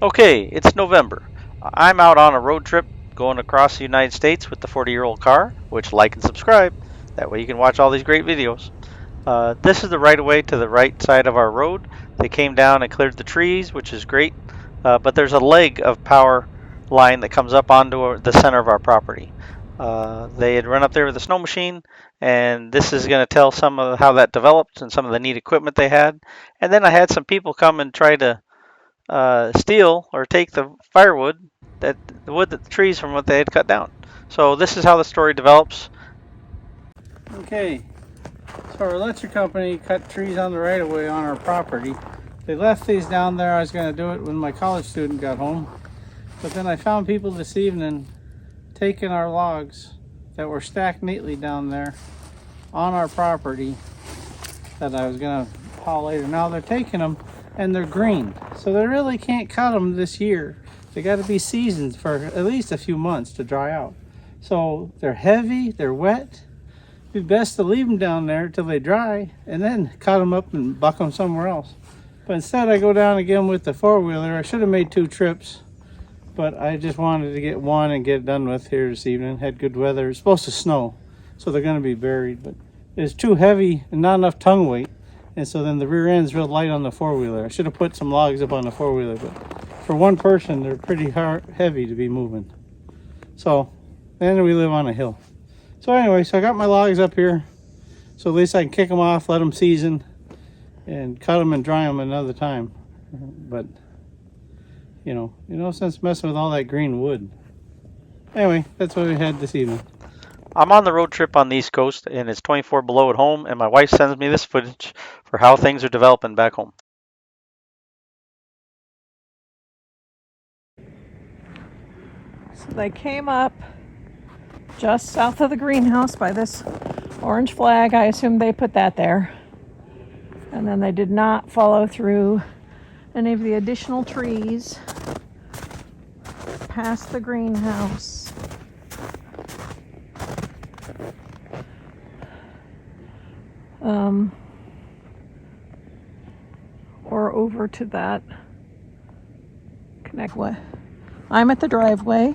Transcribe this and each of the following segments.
Okay, it's November. I'm out on a road trip going across the United States with the 40-year-old car, which like and subscribe. That way you can watch all these great videos. This is the right of way to the right side of our road. They came down and cleared the trees, which is great. But there's a leg of power line that comes up onto the center of our property. They had run up there with a snow machine, and this is going to tell some of how that developed and some of the neat equipment they had. And then I had some people come and try to steal or take the firewood, that the wood, that the trees from what they had cut down. So this is how the story develops. Okay, so our electric company cut trees on the right of way on our property. They left these down there. I was going to do it when my college student got home. But then I found people this evening taking our logs that were stacked neatly down there on our property that I was going to haul later. Now they're taking them and they're green. So they really can't cut them this year. They got to be seasoned for at least a few months to dry out. So they're heavy, they're wet. It'd be best to leave them down there till they dry and then cut them up and buck them somewhere else. But instead I go down again with the four-wheeler. I should have made 2 trips, but I just wanted to get one and get it done with here this evening. Had good weather. It's supposed to snow, so they're going to be buried, but it's too heavy and not enough tongue weight. And so then the rear end's real light on the four-wheeler. I should have put some logs up on the four-wheeler, but for one person, they're pretty heavy to be moving. So then we live on a hill. So anyway, so I got my logs up here, so at least I can kick them off, let them season, and cut them and dry them another time. But no sense messing with all that green wood. Anyway, that's what we had this evening. I'm on the road trip on the East Coast, and it's 24 below at home, and my wife sends me this footage for how things are developing back home. So they came up just south of the greenhouse by this orange flag. I assume they put that there. And then they did not follow through any of the additional trees past the greenhouse. Or over to that connectway. I'm at the driveway,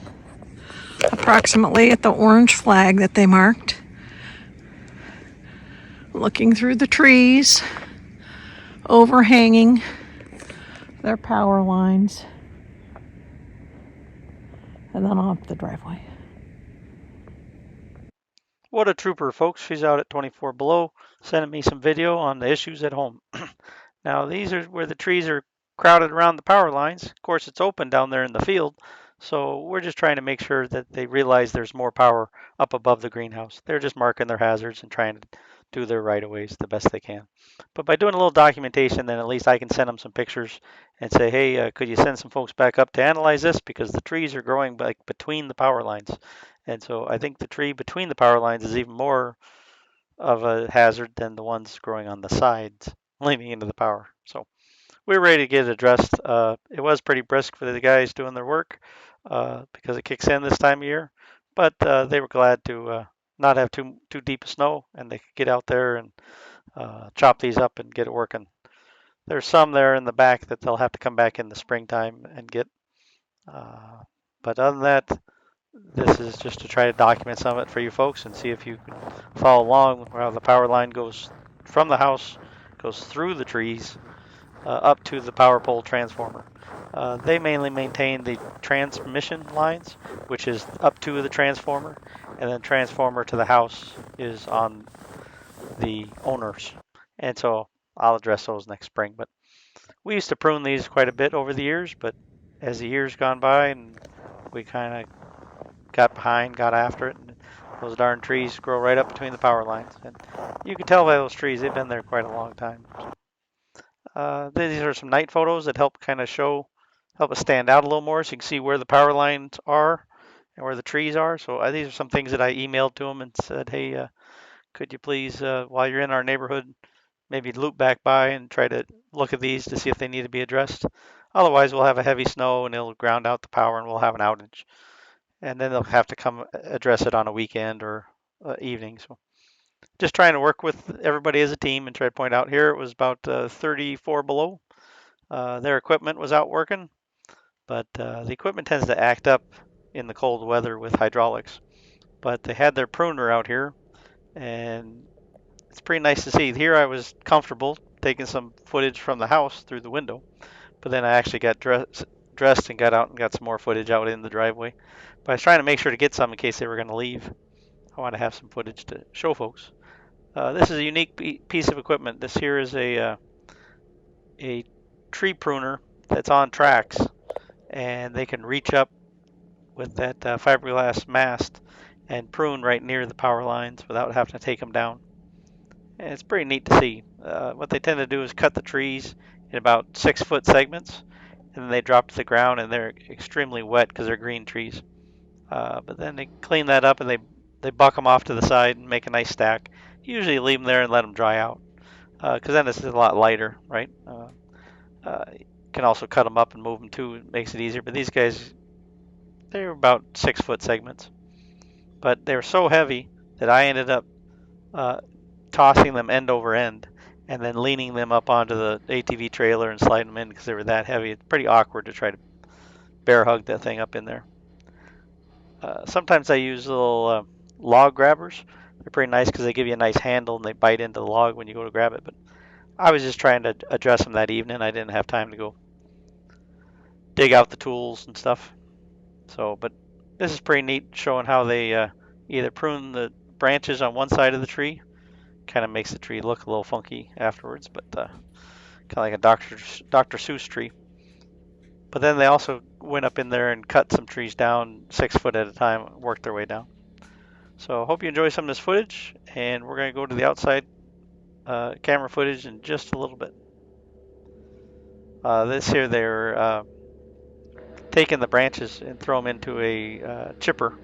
approximately at the orange flag that they marked. Looking through the trees, overhanging their power lines, and then off the driveway. What a trooper, folks. She's out at 24 below, sending me some video on the issues at home. Now, these are where the trees are crowded around the power lines. Of course, it's open down there in the field, so we're just trying to make sure that they realize there's more power up above the greenhouse. They're just marking their hazards and trying to do their right of ways the best they can. But by doing a little documentation, then at least I can send them some pictures and say, hey, could you send some folks back up to analyze this, because the trees are growing like between the power lines. And so I think the tree between the power lines is even more of a hazard than the ones growing on the sides leaning into the power. So we're ready to get it addressed. It was pretty brisk for the guys doing their work because it kicks in this time of year, but they were glad to not have too deep of snow, and they could get out there and chop these up and get it working. There's some there in the back that they'll have to come back in the springtime and get. Uh, but other than that, this is just to try to document some of it for you folks and see if you can follow along while the power line goes from the house, goes through the trees, up to the power pole transformer. They mainly maintain the transmission lines, which is up to the transformer, and then transformer to the house is on the owners. And so I'll address those next spring. But we used to prune these quite a bit over the years, but as the years gone by and we kind of got behind, got after it, and those darn trees grow right up between the power lines. And you can tell by those trees, they've been there quite a long time. These are some night photos that help kind of help us stand out a little more so you can see where the power lines are and where the trees are. So these are some things that I emailed to them and said, hey, could you please, while you're in our neighborhood, maybe loop back by and try to look at these to see if they need to be addressed. Otherwise, we'll have a heavy snow and it'll ground out the power and we'll have an outage. And then they'll have to come address it on a weekend or evening. So just trying to work with everybody as a team and try to point out here it was about 34 below. Their equipment was out working. but the equipment tends to act up in the cold weather with hydraulics. But they had their pruner out here, and it's pretty nice to see. Here I was comfortable taking some footage from the house through the window, but then I actually got dressed and got out and got some more footage out in the driveway. But I was trying to make sure to get some in case they were going to leave. I want to have some footage to show folks. This is a unique piece of equipment. This here is a tree pruner that's on tracks, and they can reach up with that fiberglass mast and prune right near the power lines without having to take them down. And it's pretty neat to see. What they tend to do is cut the trees in about 6-foot segments, and then they drop to the ground, and they're extremely wet because they're green trees. But then they clean that up and they buck them off to the side and make a nice stack. Usually leave them there and let them dry out because then it's a lot lighter, right? You can also cut them up and move them too. It makes it easier. But these guys, they're about 6-foot segments. But they were so heavy that I ended up uh, tossing them end over end and then leaning them up onto the ATV trailer and sliding them in because they were that heavy. It's pretty awkward to try to bear hug that thing up in there. Sometimes I use little log grabbers. They're pretty nice because they give you a nice handle and they bite into the log when you go to grab it. But I was just trying to address them that evening. I didn't have time to go dig out the tools and stuff. So, but this is pretty neat, showing how they either prune the branches on one side of the tree, kind of makes the tree look a little funky afterwards, but kind of like a Dr. Seuss tree. But then they also went up in there and cut some trees down 6 foot at a time, worked their way down. So I hope you enjoy some of this footage, and we're going to go to the outside camera footage in just a little bit. This here, they're taking the branches and throw them into a chipper,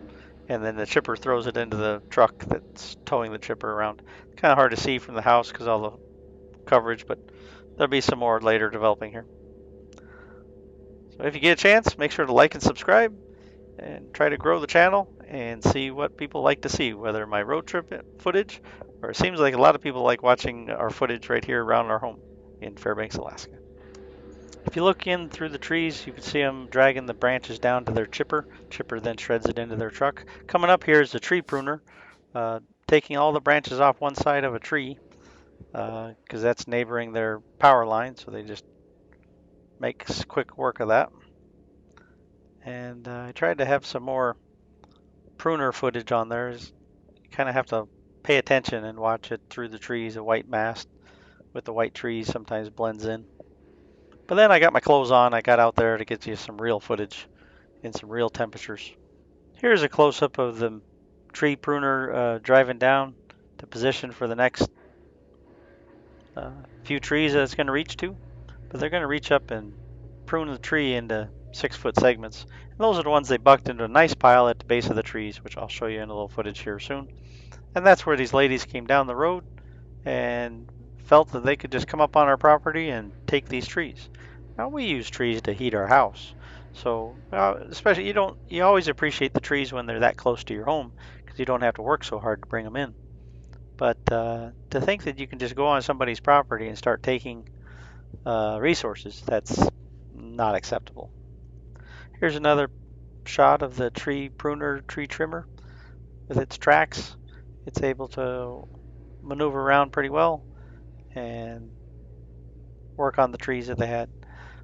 and then the chipper throws it into the truck that's towing the chipper around. Kind of hard to see from the house because all the coverage, but there'll be some more later developing here. So if you get a chance, make sure to like and subscribe and try to grow the channel and see what people like to see, whether my road trip footage, or it seems like a lot of people like watching our footage right here around our home in Fairbanks, Alaska. If you look in through the trees, you can see them dragging the branches down to their chipper. Chipper then shreds it into their truck. Coming up here is the tree pruner, taking all the branches off one side of a tree because that's neighboring their power line, so they just make quick work of that. And I tried to have some more pruner footage on there. You kind of have to pay attention and watch it through the trees. A white mast with the white trees sometimes blends in. But then I got my clothes on. I got out there to get you some real footage in some real temperatures. Here's a close-up of the tree pruner driving down to position for the next few trees that it's going to reach to. But they're going to reach up and prune the tree into 6-foot segments. And those are the ones they bucked into a nice pile at the base of the trees, which I'll show you in a little footage here soon. And that's where these ladies came down the road and felt that they could just come up on our property and take these trees. Now we use trees to heat our house, so especially you always appreciate the trees when they're that close to your home because you don't have to work so hard to bring them in. But to think that you can just go on somebody's property and start taking resources, that's not acceptable. Here's another shot of the tree pruner, tree trimmer with its tracks. It's able to maneuver around pretty well and work on the trees that they had.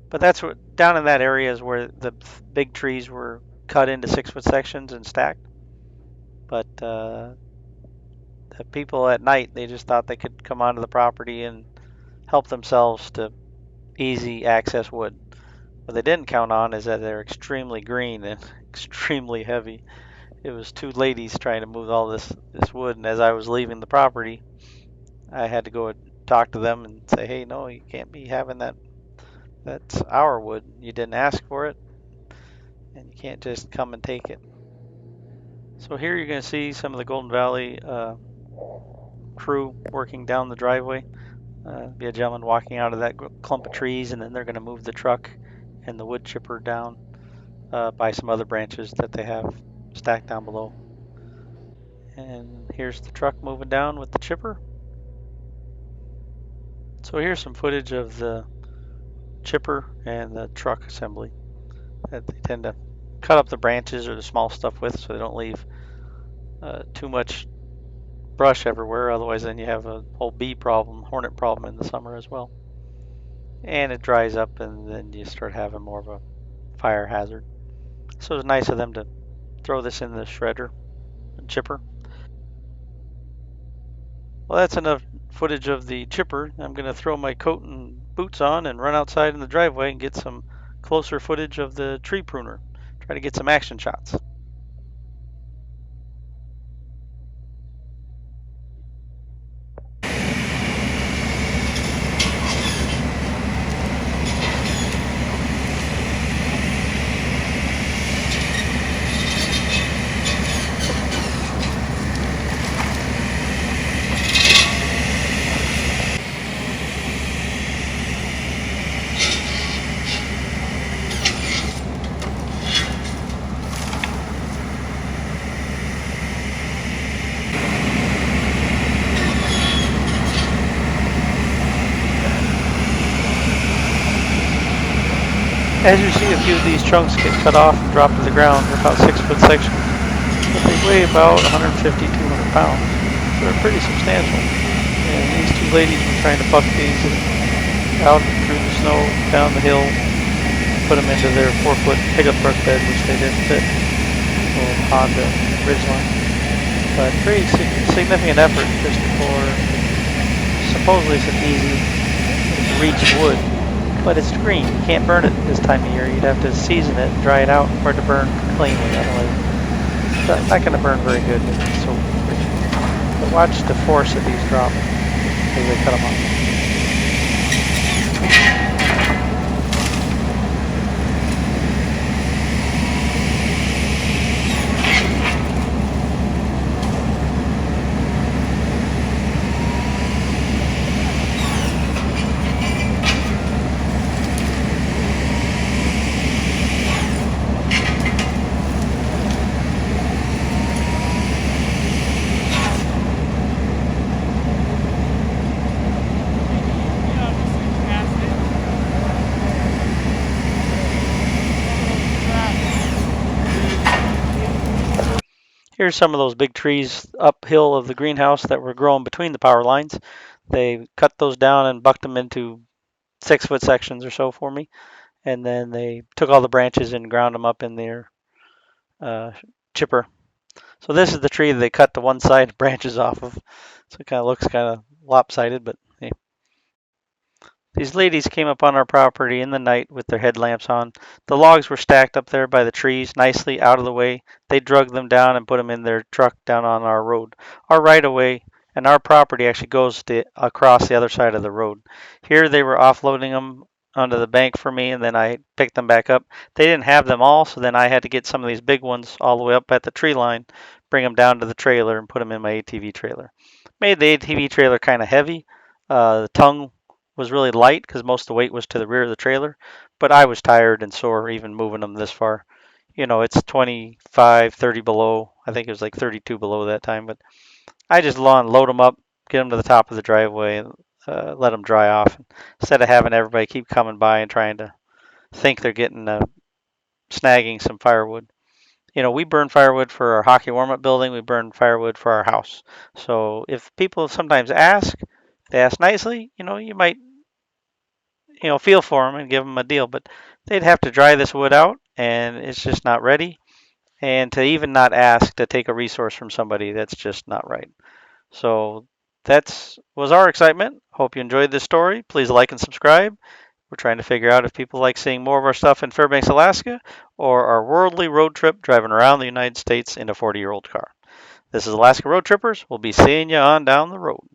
But that's what down in that area is where the big trees were cut into 6-foot sections and stacked. But the people at night, they just thought they could come onto the property and help themselves to easy access wood. What they didn't count on is that they're extremely green and extremely heavy. It was two ladies trying to move all this wood, and as I was leaving the property, I had to go and talk to them and say, hey, no, you can't be having that. That's our wood. You didn't ask for it, and you can't just come and take it. So here you're going to see some of the Golden Valley crew working down the driveway. Be a gentleman walking out of that clump of trees, and then they're going to move the truck and the wood chipper down by some other branches that they have stacked down below. And here's the truck moving down with the chipper. So here's some footage of the chipper and the truck assembly. that they tend to cut up the branches or the small stuff with, so they don't leave too much brush everywhere. Otherwise, then you have a whole bee problem, hornet problem in the summer as well. And it dries up, and then you start having more of a fire hazard. So it's nice of them to throw this in the shredder and chipper. Well, that's enough footage of the chipper. I'm going to throw my coat and boots on and run outside in the driveway and get some closer footage of the tree pruner. Try to get some action shots. As you see, a few of these chunks get cut off and dropped to the ground. They're about 6-foot sections, but they weigh about 150, 200 pounds. So they're pretty substantial. And these two ladies were trying to buck these out through the snow, down the hill, put them into their 4-foot pickup truck bed, which they didn't fit, little Honda Ridgeline. But pretty significant effort just for supposedly some easy to reach wood. But it's green. You can't burn it this time of year. You'd have to season it and dry it out for it to burn cleanly. Otherwise, it's not going to burn very good if it's so rich. But watch the force of these drop as they cut them off. Here's some of those big trees uphill of the greenhouse that were growing between the power lines. They cut those down and bucked them into 6-foot sections or so for me. And then they took all the branches and ground them up in their uh, chipper. So this is the tree that they cut the one side branches off of. So it kind of looks kind of lopsided, but hey. These ladies came up on our property in the night with their headlamps on. The logs were stacked up there by the trees, nicely out of the way. They drug them down and put them in their truck down on our road. Our right of way and our property actually goes across the other side of the road. Here they were offloading them onto the bank for me, and then I picked them back up. They didn't have them all, so then I had to get some of these big ones all the way up at the tree line, bring them down to the trailer, and put them in my ATV trailer. Made the ATV trailer kind of heavy. The tongue was really light because most of the weight was to the rear of the trailer, but I was tired and sore even moving them this far. You know, it's 25, 30 below. I think it was like 32 below that time, but I just load them up, get them to the top of the driveway, and let them dry off instead of having everybody keep coming by and trying to think they're getting snagging some firewood. You know, we burn firewood for our hockey warm-up building. We burn firewood for our house. So if people sometimes ask, they ask nicely, you know, you might feel for them and give them a deal. But they'd have to dry this wood out, and it's just not ready. And to even not ask to take a resource from somebody, that's just not right. So that's was our excitement. Hope you enjoyed this story. Please like and subscribe. We're trying to figure out if people like seeing more of our stuff in Fairbanks, Alaska, or our worldly road trip driving around the United States in a 40-year-old car. This is Alaska Road Trippers. We'll be seeing you on down the road.